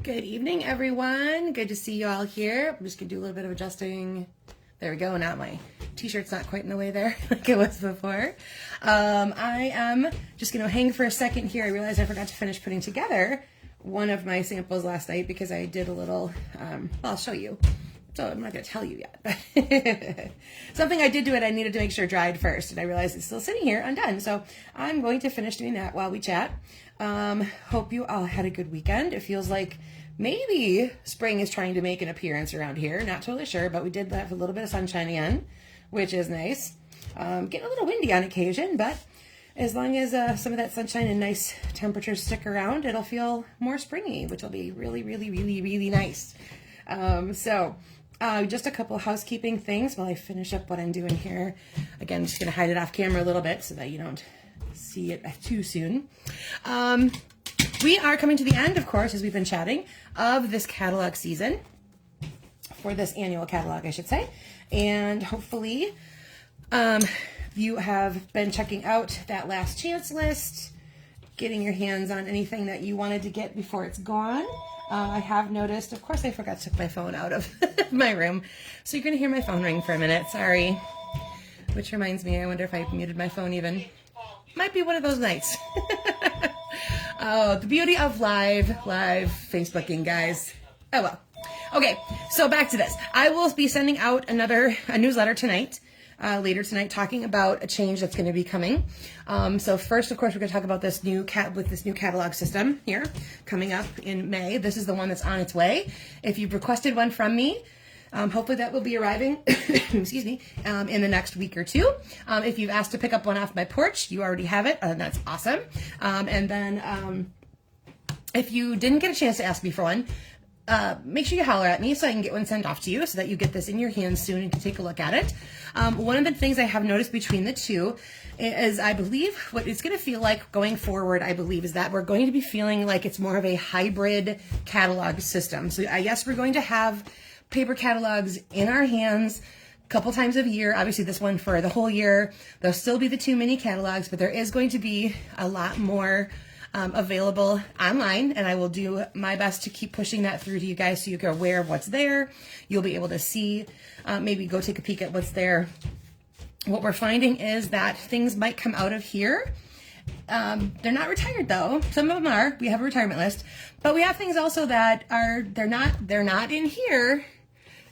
Good evening, everyone. Good to see you all here. I'm just gonna do a little bit of adjusting. There we go. Now my t-shirt's not quite in the way there like it was before. I am just gonna hang for a second here. I realized I forgot to finish putting together one of my samples last night because I did a little, well, I'll show you. So I'm not gonna tell you yet. Something I did do it, I needed to make sure dried first, and I realized it's still sitting here undone. So I'm going to finish doing that while we chat. Hope you all had a good weekend. It feels like maybe spring is trying to make an appearance around here. Not totally sure, but we did have a little bit of sunshine again, which is nice. Getting a little windy on occasion, but as long as some of that sunshine and nice temperatures stick around, it'll feel more springy, which will be really, really, really, really nice. Just a couple of housekeeping things while I finish up what I'm doing here. Again, I'm just going to hide it off camera a little bit so that you don't see it too soon. We are coming to the end, of course, as we've been chatting, of this catalog season, for this annual catalog, I should say. And hopefully you have been checking out that last chance list, getting your hands on anything that you wanted to get before it's gone. I have noticed, of course, I forgot to take my phone out of my room, so you're going to hear my phone ring for a minute. Sorry. Which reminds me, I wonder if I muted my phone even. Might be one of those nights. Oh, the beauty of live Facebooking, guys. Oh, well. Okay, so back to this. I will be sending out a newsletter tonight, later tonight, talking about a change that's going to be coming. So first, of course, we're going to talk about this new catalog system here coming up in May. This is the one that's on its way. If you've requested one from me, hopefully that will be arriving, excuse me, in the next week or two. If you've asked to pick up one off my porch, you already have it, and that's awesome. And then if you didn't get a chance to ask me for one, make sure you holler at me so I can get one sent off to you so that you get this in your hands soon and can take a look at it. One of the things I have noticed between the two is I believe what it's going to feel like going forward, I believe, is that we're going to be feeling like it's more of a hybrid catalog system. So I guess we're going to have paper catalogs in our hands a couple times a year. Obviously this one for the whole year. There'll still be the 2 mini catalogs, but there is going to be a lot more available online, and I will do my best to keep pushing that through to you guys so you're aware of what's there. You'll be able to see, maybe go take a peek at what's there. What we're finding is that things might come out of here. They're not retired though. Some of them are. We have a retirement list, but we have things also that they're not in here,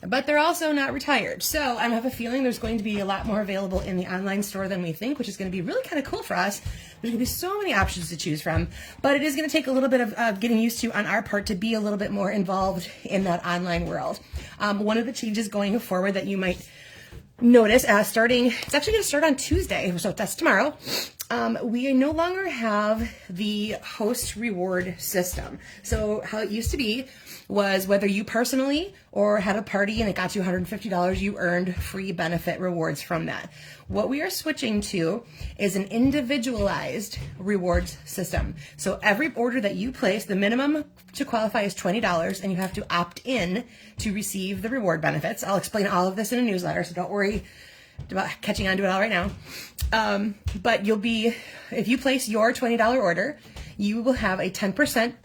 but they're also not retired. So I have a feeling there's going to be a lot more available in the online store than we think, which is going to be really kind of cool for us. There's going to be so many options to choose from, but it is going to take a little bit of getting used to on our part to be a little bit more involved in that online world. One of the changes going forward that you might notice it's actually going to start on Tuesday, so that's tomorrow. We no longer have the host reward system. So how it used to be was whether you personally or had a party and it got you $150, you earned free benefit rewards from that. What we are switching to is an individualized rewards system. So every order that you place, the minimum to qualify is $20, and you have to opt in to receive the reward benefits. I'll explain all of this in a newsletter, so don't worry about catching on to it all right now. But if you place your $20 order, you will have a 10%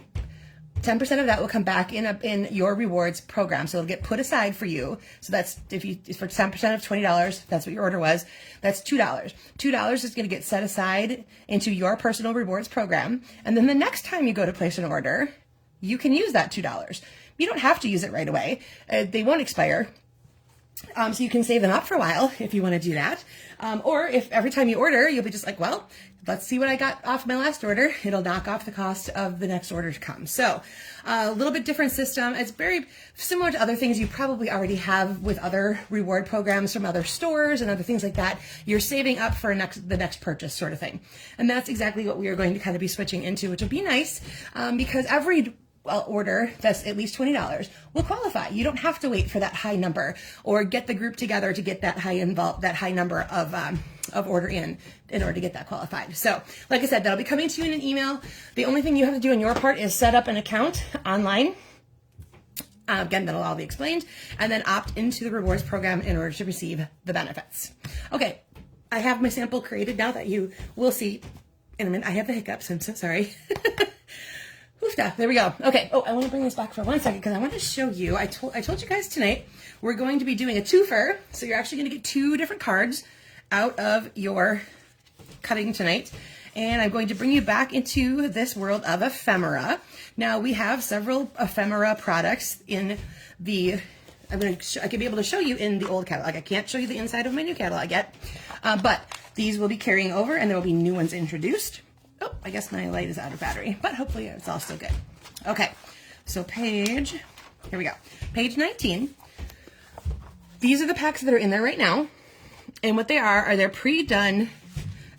of that will come back in your rewards program. So it'll get put aside for you. So that's for 10% of $20, that's what your order was. That's $2. $2 is going to get set aside into your personal rewards program. And then the next time you go to place an order, you can use that $2. You don't have to use it right away. They won't expire. So you can save them up for a while if you want to do that. Or if every time you order, you'll be just like, well, let's see what I got off my last order. It'll knock off the cost of the next order to come. So a little bit different system. It's very similar to other things you probably already have with other reward programs from other stores and other things like that. You're saving up for the next purchase sort of thing. And that's exactly what we are going to kind of be switching into, which will be nice because every order that's at least $20 will qualify. You don't have to wait for that high number or get the group together to get that high number of order in order to get that qualified. So like I said, that'll be coming to you in an email. The only thing you have to do on your part is set up an account online. Again, that'll all be explained, and then opt into the rewards program in order to receive the benefits. Okay, I have my sample created now that you will see in a minute. I have the hiccups, I'm so sorry. Oofta, there we go. Okay, oh, I want to bring this back for 1 second because I want to show you, I told you guys tonight, we're going to be doing a twofer. So you're actually going to get 2 different cards out of your cutting tonight. And I'm going to bring you back into this world of ephemera. Now we have several ephemera products in the, I can be able to show you in the old catalog. I can't show you the inside of my new catalog yet, but these will be carrying over and there will be new ones introduced. Oh, I guess my light is out of battery, but hopefully it's all still good. Okay, so here we go. Page 19. These are the packs that are in there right now. And what they are they're pre-done.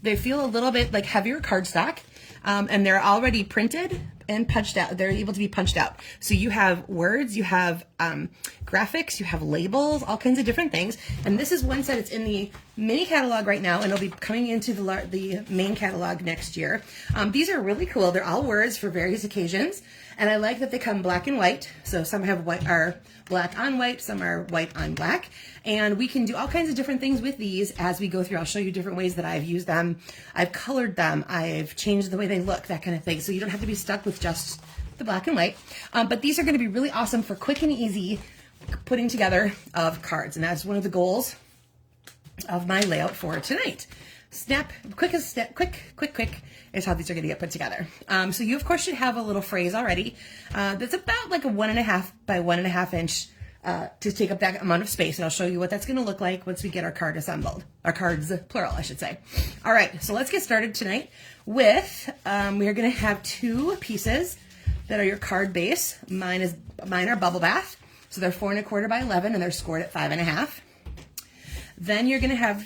They feel a little bit like heavier cardstock, and they're already printed and punched out. They're able to be punched out. So you have words, you have graphics, you have labels, all kinds of different things. And this is one set. It's in the mini catalog right now, and it'll be coming into the main catalog next year. These are really cool. They're all words for various occasions, and I like that they come black and white. So some have are black on white, some are white on black, and we can do all kinds of different things with these as we go through. I'll show you different ways that I've used them. I've colored them. I've changed the way they look, that kind of thing. So you don't have to be stuck with just the black and white. But these are going to be really awesome for quick and easy putting together of cards, and that's one of the goals of my layout for tonight. Quick is how these are going to get put together. So you of course should have a little phrase already that's about like a 1.5 by 1.5 inch to take up that amount of space, and I'll show you what that's going to look like once we get our card assembled. Our cards, plural, I should say. All right, so let's get started tonight with, we are going to have 2 pieces that are your card base. Mine are Bubble Bath, so they're 4.25 by 11, and they're scored at 5.5. Then you're going to have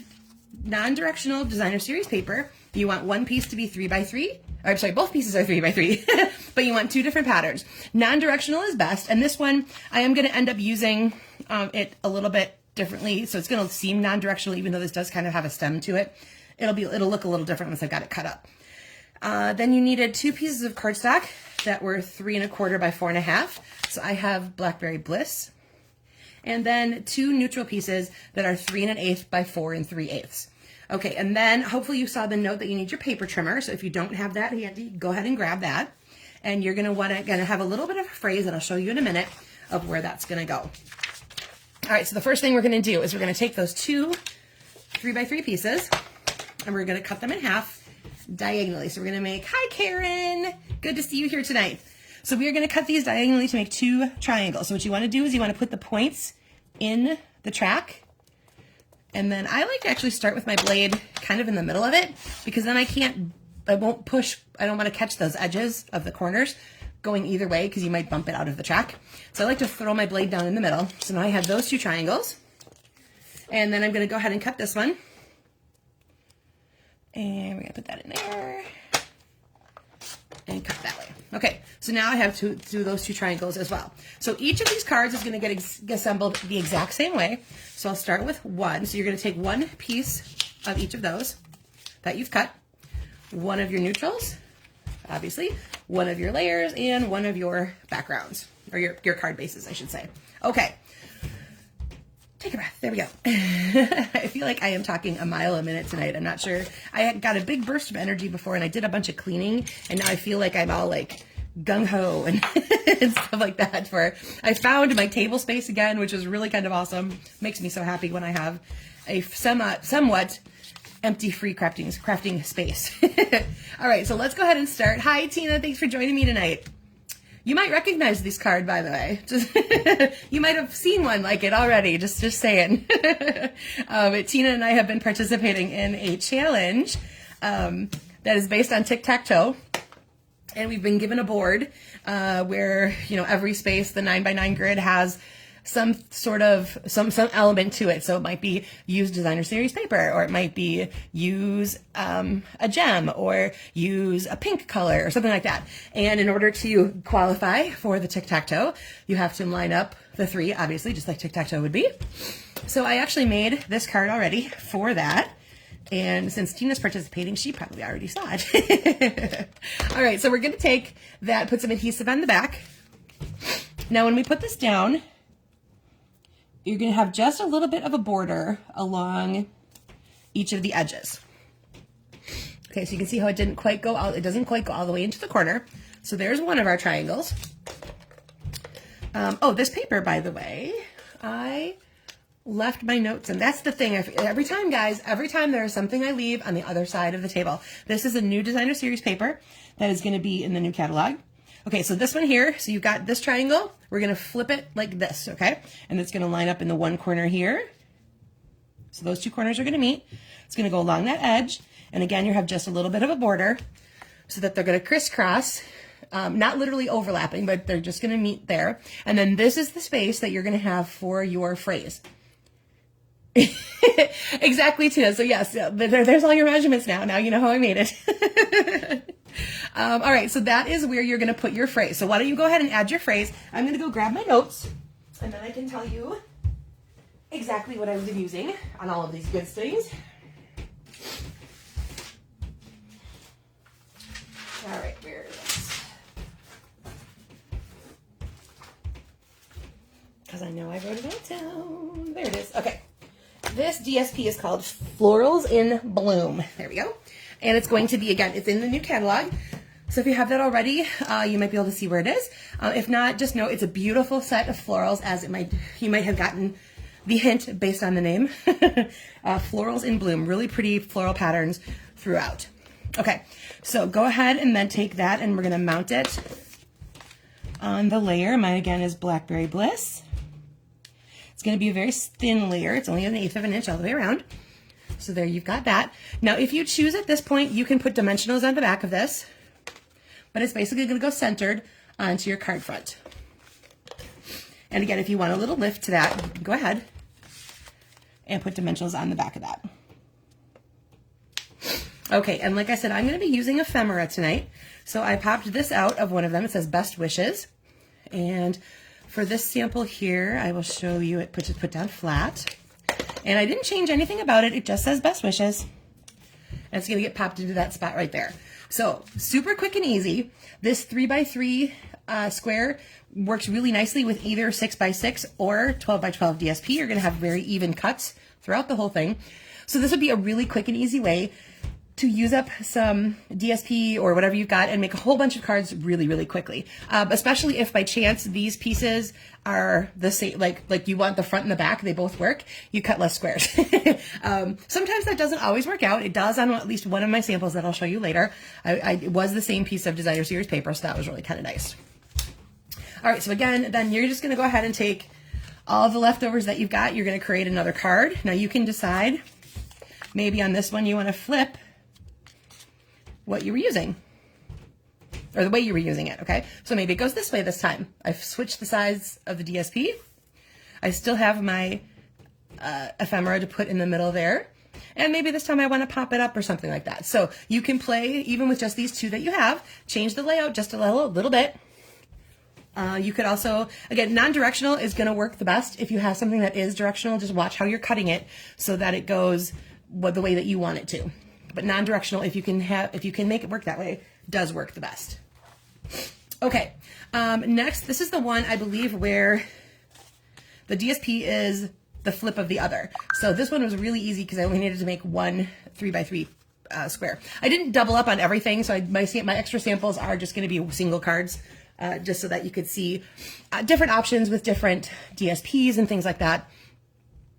non-directional designer series paper. You want one piece to be 3 by 3. Or, I'm sorry, both pieces are 3 by 3, but you want 2 different patterns. Non-directional is best, and this one I am going to end up using it a little bit differently, so it's going to seem non-directional, even though this does kind of have a stem to it. It'll look a little different once I've got it cut up. Then you needed 2 pieces of cardstock that were 3.25 by 4.5. So I have Blackberry Bliss, and then 2 neutral pieces that are 3 1/8 by 4 3/8. Okay, and then hopefully you saw the note that you need your paper trimmer. So if you don't have that handy, go ahead and grab that. And you're gonna have a little bit of a phrase, and I'll show you in a minute of where that's gonna go. All right, so the first thing we're gonna do is we're gonna take those 2 3 by 3 pieces, and we're gonna cut them in half diagonally. So we're gonna make, hi Karen, good to see you here tonight. So we are gonna cut these diagonally to make 2 triangles. So what you wanna do is you wanna put the points in the track. And then I like to actually start with my blade kind of in the middle of it, because then I won't push, I don't want to catch those edges of the corners going either way, because you might bump it out of the track. So I like to throw my blade down in the middle. So now I have those 2 triangles, and then I'm going to go ahead and cut this one. And we're going to put that in there and cut that way. Okay, so now I have to do those 2 triangles as well. So each of these cards is going to get assembled the exact same way. So I'll start with 1. So you're going to take 1 piece of each of those that you've cut, 1 of your neutrals, obviously, 1 of your layers, and 1 of your backgrounds, or your card bases, I should say. Okay, take a breath. There we go. I feel like I am talking a mile a minute tonight. I'm not sure. I got a big burst of energy before, and I did a bunch of cleaning, and now I feel like I'm all like gung-ho and, and stuff like that. I found my table space again, which is really kind of awesome. Makes me so happy when I have a somewhat empty free crafting space. All right, so let's go ahead and start. Hi, Tina. Thanks for joining me tonight. You might recognize this card, by the way. You might have seen one like it already, just saying. Tina and I have been participating in a challenge that is based on tic-tac-toe. And we've been given a board where, every space, the 9x9 grid has some sort of, some element to it. So it might be use designer series paper, or it might be use a gem, or use a pink color, or something like that. And in order to qualify for the tic-tac-toe, you have to line up the 3, obviously, just like tic-tac-toe would be. So I actually made this card already for that. And since Tina's participating, she probably already saw it. All right, so we're going to take that, put some adhesive on the back. Now, when we put this down, you're going to have just a little bit of a border along each of the edges. Okay, so you can see how it didn't quite go out. It doesn't quite go all the way into the corner. So there's one of our triangles. Oh, this paper, by the way, I left my notes, and that's the thing. Every time, guys, every time there's something I leave on the other side of the table. This is a new designer series paper that is going to be in the new catalog. Okay, so this one here, so you've got this triangle. We're going to flip it like this, okay? And it's going to line up in the one corner here. So those two corners are going to meet. It's going to go along that edge. And again, you have just a little bit of a border so that they're going to crisscross. Not literally overlapping, but they're just going to meet there. And then this is the space that you're going to have for your phrase. Exactly, Tina. So yes, there's all your measurements now. Now you know how I made it. All right, so that is where you're going to put your phrase. So why don't you go ahead and add your phrase. I'm going to go grab my notes, and then I can tell you exactly what I've been using on all of these good things. All right, where is this? Because I know I wrote it all down. There it is. Okay. This DSP is called Florals in Bloom. There we go. And it's going to be, again, it's in the new catalog. So if you have that already, you might be able to see where it is. If not, just know it's a beautiful set of florals, as you might have gotten the hint based on the name. Florals in Bloom, really pretty floral patterns throughout. Okay, so go ahead and then take that, and we're going to mount it on the layer. Mine, again, is Blackberry Bliss. It's going to be a very thin layer. It's only 1/8 of an inch all the way around. So there you've got that. Now, if you choose at this point, you can put dimensionals on the back of this, but it's basically going to go centered onto your card front. And again, if you want a little lift to that, you can go ahead and put dimensionals on the back of that. Okay, and like I said, I'm going to be using ephemera tonight. So I popped this out of one of them. It says Best Wishes. And for this sample here, I will show you it put down flat. And I didn't change anything about it. It just says Best Wishes. And it's going to get popped into that spot right there. So super quick and easy. This 3x3 square works really nicely with either 6x6 or 12x12 DSP. You're going to have very even cuts throughout the whole thing. So this would be a really quick and easy way to use up some DSP or whatever you've got and make a whole bunch of cards really, really quickly. Especially if by chance these pieces are the same, like you want the front and the back, they both work, you cut less squares. Sometimes that doesn't always work out. It does on at least one of my samples that I'll show you later. It was the same piece of designer series paper, so that was really kind of nice. All right, so again, then you're just gonna go ahead and take all the leftovers that you've got. You're gonna create another card. Now you can decide, maybe on this one you wanna flip what you were using, or the way you were using it, okay? So maybe it goes this way this time. I've switched the size of the DSP. I still have my ephemera to put in the middle there. And maybe this time I want to pop it up or something like that. So you can play, even with just these two that you have, change the layout just a little bit. You could also, again, non-directional is going to work the best. If you have something that is directional, just watch how you're cutting it so that it goes the way that you want it to. But non-directional, if you can make it work that way, does work the best. Okay, next, this is the one, I believe, where the DSP is the flip of the other. So this one was really easy because I only needed to make one 3x3 square. I didn't double up on everything, so my extra samples are just going to be single cards, just so that you could see different options with different DSPs and things like that.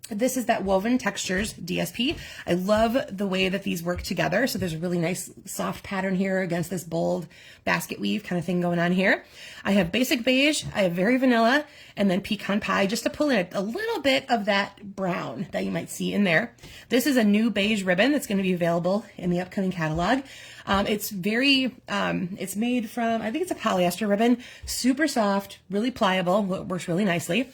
This is that Woven Textures DSP. I love the way that these work together. So there's a really nice soft pattern here against this bold basket weave kind of thing going on here. I have basic beige, I have very vanilla, and then pecan pie, just to pull in a little bit of that brown that you might see in there. This is a new beige ribbon that's going to be available in the upcoming catalog. It's made from, I think it's a polyester ribbon, super soft, really pliable, works really nicely.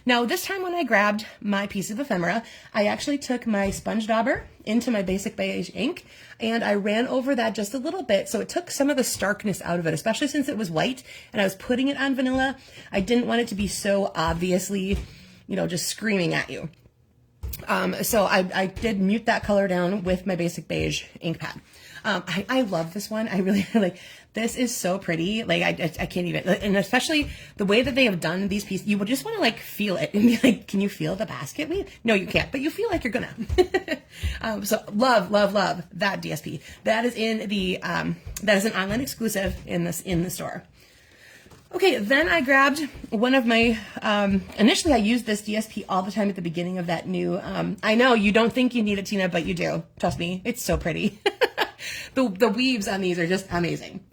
Now, this time when I grabbed my piece of ephemera, I actually took my sponge dauber into my basic beige ink, and I ran over that just a little bit, so it took some of the starkness out of it, especially since it was white, and I was putting it on vanilla. I didn't want it to be so obviously, just screaming at you. So I did mute that color down with my basic beige ink pad. I love this one. I really like, this is so pretty. Like I can't even, and especially the way that they have done these pieces, you would just want to like feel it and be like, can you feel the basket weave? No, you can't, but you feel like you're gonna. So love, love, love that DSP. That is in the, that is an online exclusive in the store. Okay, then I grabbed one of my, initially I used this DSP all the time at the beginning of that new, I know you don't think you need it, Tina, but you do. Trust me, it's so pretty. The weaves on these are just amazing.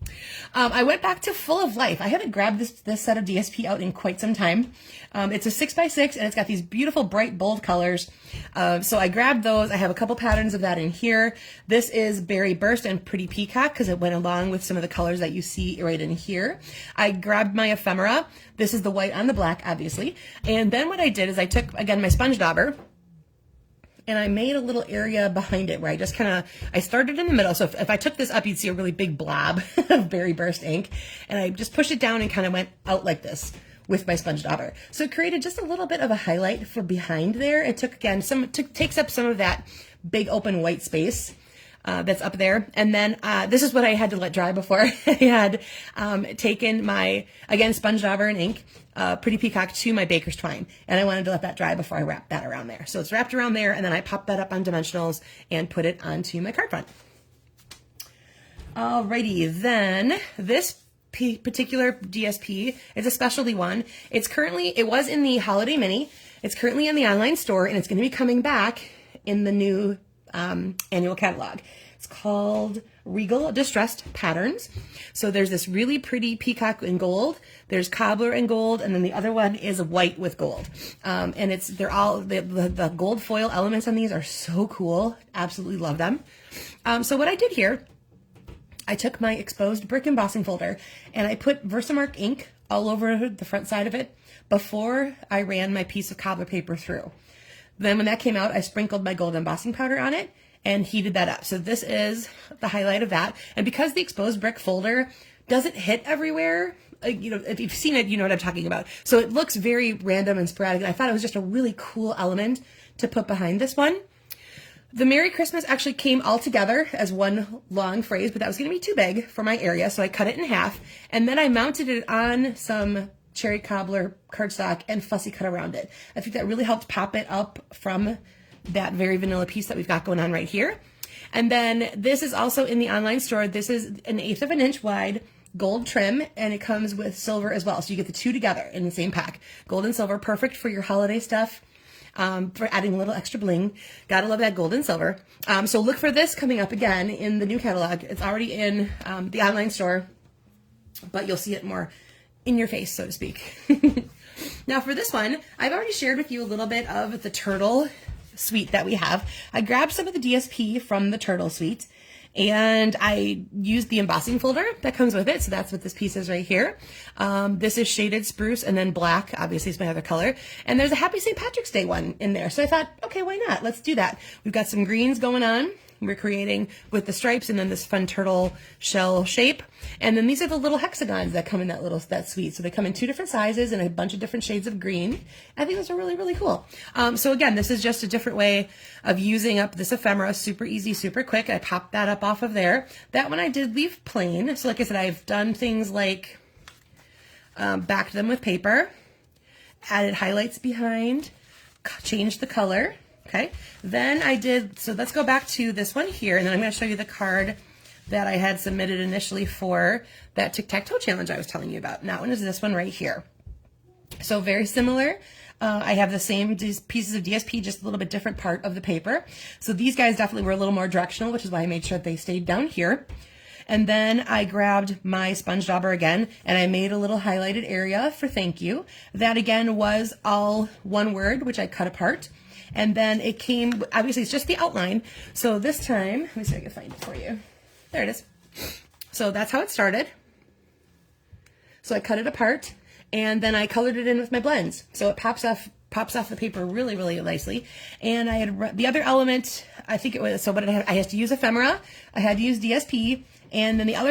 I went back to Full of Life. I haven't grabbed this set of DSP out in quite some time. It's a 6x6 and it's got these beautiful bright bold colors. So I grabbed those. I have a couple patterns of that in here. This is Berry Burst and Pretty Peacock because it went along with some of the colors that you see right in here. I grabbed my ephemera. This is the white on the black, obviously. And then what I did is I took, again, my sponge dauber, and I made a little area behind it where I just kind of, I started in the middle. So if I took this up, you'd see a really big blob of Berry Burst ink. And I just pushed it down and kind of went out like this with my sponge dauber. So it created just a little bit of a highlight for behind there. It took, again, takes up some of that big open white space that's up there. And then this is what I had to let dry before. I had taken my, again, sponge dauber and ink, Pretty Peacock to my baker's twine. And I wanted to let that dry before I wrapped that around there. So it's wrapped around there, and then I popped that up on dimensionals and put it onto my card front. Alrighty, then this particular DSP is a specialty one. It's currently, it was in the Holiday Mini. It's currently in the online store, and it's going to be coming back in the new annual catalog. It's called Regal Distressed Patterns. So there's this really pretty peacock in gold, there's cobbler in gold, and then the other one is white with gold. And they're all, the gold foil elements on these are so cool. Absolutely love them. So what I did here, I took my exposed brick embossing folder and I put Versamark ink all over the front side of it before I ran my piece of cobbler paper through. Then when that came out, I sprinkled my gold embossing powder on it and heated that up. So this is the highlight of that. And because the exposed brick folder doesn't hit everywhere, you know, if you've seen it, you know what I'm talking about. So it looks very random and sporadic. And I thought it was just a really cool element to put behind this one. The Merry Christmas actually came all together as one long phrase, but that was going to be too big for my area. So I cut it in half and then I mounted it on some cherry cobbler cardstock and fussy cut around it. I think that really helped pop it up from that very vanilla piece that we've got going on right here. And then this is also in the online store. This is an 1/8 of an inch wide gold trim, and it comes with silver as well. So you get the two together in the same pack. Gold and silver, perfect for your holiday stuff, for adding a little extra bling. Gotta love that gold and silver. So look for this coming up again in the new catalog. It's already in the online store, but you'll see it more in your face, so to speak. Now for this one, I've already shared with you a little bit of the turtle suite that we have. I grabbed some of the DSP from the turtle suite and I used the embossing folder that comes with it. So that's what this piece is right here. This is shaded spruce and then black, obviously is my other color. And there's a Happy St. Patrick's Day one in there. So I thought, okay, why not? Let's do that. We've got some greens going on. We're creating with the stripes and then this fun turtle shell shape. And then these are the little hexagons that come in that suite. So they come in 2 different sizes and a bunch of different shades of green. I think those are really, really cool. So again, this is just a different way of using up this ephemera. Super easy, super quick. I popped that up off of there. That one I did leave plain. So like I said, I've done things like backed them with paper, added highlights behind, changed the color. Okay, then I did, so let's go back to this one here, and then I'm going to show you the card that I had submitted initially for that tic-tac-toe challenge I was telling you about. And that one is this one right here. So very similar. I have the same pieces of DSP, just a little bit different part of the paper. So these guys definitely were a little more directional, which is why I made sure that they stayed down here. And then I grabbed my sponge dauber again, and I made a little highlighted area for thank you. That again was all one word, which I cut apart. And then it came, obviously it's just the outline. So this time, let me see if I can find it for you. There it is. So that's how it started. So I cut it apart and then I colored it in with my blends. So it pops off the paper really, really nicely. And I had the other element, I think it was, so what I had to use ephemera, I had to use DSP, and then the other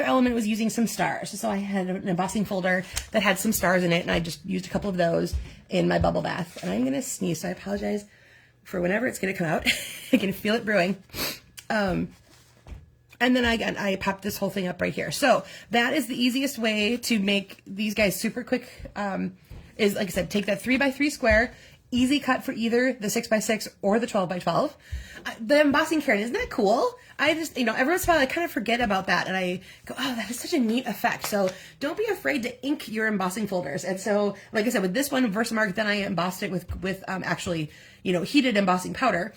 element was using some stars. So I had an embossing folder that had some stars in it, and I just used a couple of those in my bubble bath. And I'm going to sneeze, so I apologize for whenever it's going to come out. I can feel it brewing. And then again, I popped this whole thing up right here. So that is the easiest way to make these guys super quick, is like I said, take that 3x3 square, easy cut for either the 6x6 or the 12x12. The embossing carrot, isn't that cool? I just, you know, every once in a while I kind of forget about that and I go, oh, that is such a neat effect. So don't be afraid to ink your embossing folders. And so, like I said, with this one, Versamark, then I embossed it with actually, you know, heated embossing powder.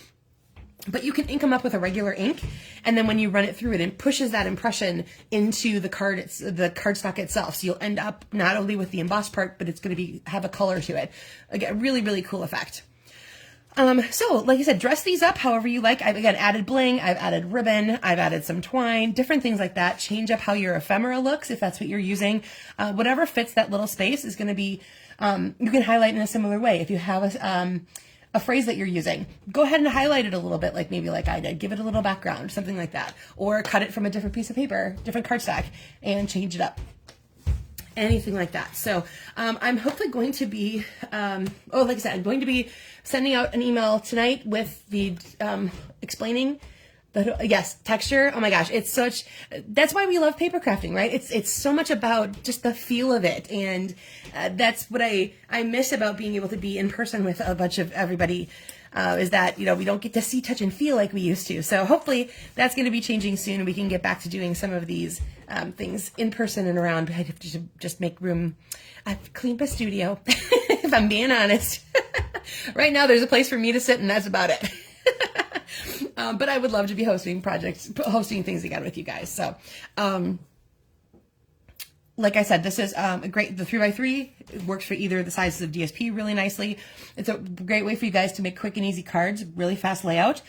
But you can ink them up with a regular ink, and then when you run it through, it pushes that impression into the card, the cardstock itself. So you'll end up not only with the embossed part, but it's going to have a color to it. Again, really, really cool effect. So like I said, dress these up however you like. I've again added bling, I've added ribbon, I've added some twine, different things like that. Change up how your ephemera looks if that's what you're using. Whatever fits that little space is going to be, you can highlight in a similar way. If you have a phrase that you're using, go ahead and highlight it a little bit, like maybe like I did, give it a little background, something like that, or cut it from a different piece of paper, different cardstock, and change it up. Anything like that. So I'm hopefully going to be, like I said, I'm going to be sending out an email tonight with the explaining the, yes, texture. Oh my gosh, it's such, that's why we love paper crafting, right? It's so much about just the feel of it. And that's what I miss about being able to be in person with a bunch of everybody, is that, you know, we don't get to see, touch, and feel like we used to. So hopefully that's going to be changing soon and we can get back to doing some of these things in person and around. I have to just make room. I've cleaned my studio, if I'm being honest. Right now there's a place for me to sit and that's about it. But I would love to be hosting things again with you guys. So, like I said, this is a great, the 3x3 it works for either the sizes of DSP really nicely. It's a great way for you guys to make quick and easy cards, really fast layout.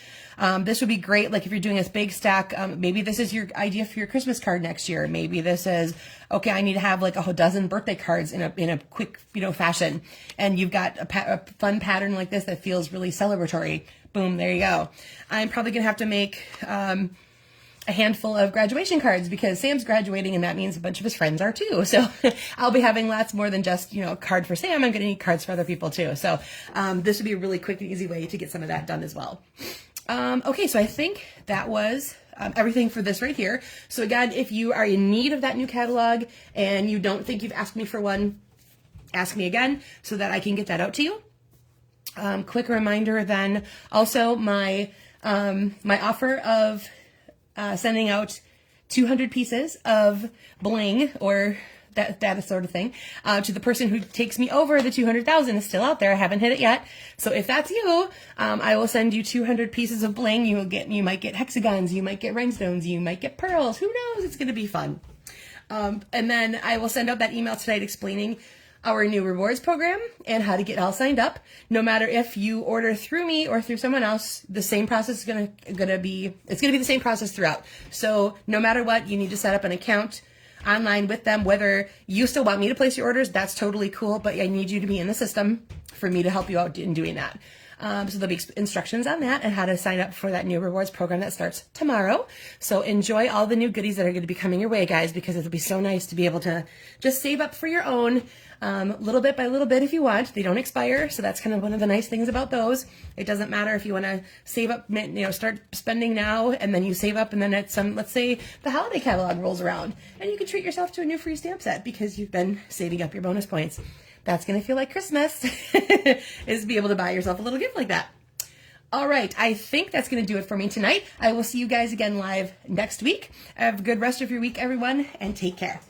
This would be great, like if you're doing a big stack, maybe this is your idea for your Christmas card next year. Maybe this is, okay, I need to have like a dozen birthday cards in a quick, you know, fashion. And you've got a fun pattern like this that feels really celebratory. Boom, there you go. I'm probably going to have to make a handful of graduation cards because Sam's graduating and that means a bunch of his friends are too. So I'll be having lots more than just, you know, a card for Sam. I'm going to need cards for other people too. So this would be a really quick and easy way to get some of that done as well. Okay, so I think that was everything for this right here. So again, if you are in need of that new catalog and you don't think you've asked me for one, ask me again so that I can get that out to you. Quick reminder then, also my offer of sending out 200 pieces of bling or that sort of thing to the person who takes me over the 200,000 is still out there. I haven't hit it yet. So if that's you, I will send you 200 pieces of bling. You might get hexagons, you might get rhinestones, you might get pearls. Who knows? It's going to be fun. And then I will send out that email tonight explaining our new rewards program and how to get all signed up. No matter if you order through me or through someone else, the same process is gonna be the same process throughout. So no matter what, you need to set up an account online with them. Whether you still want me to place your orders, that's totally cool, but I need you to be in the system for me to help you out in doing that. So there'll be instructions on that and how to sign up for that new rewards program that starts tomorrow. So enjoy all the new goodies that are going to be coming your way, guys, because it'll be so nice to be able to just save up for your own, little bit by little bit if you want. They don't expire, so that's kind of one of the nice things about those. It doesn't matter if you want to save up, you know, start spending now, and then you save up, and then at let's say the holiday catalog rolls around, and you can treat yourself to a new free stamp set because you've been saving up your bonus points. That's going to feel like Christmas, is to be able to buy yourself a little gift like that. All right, I think that's going to do it for me tonight. I will see you guys again live next week. Have a good rest of your week, everyone, and take care.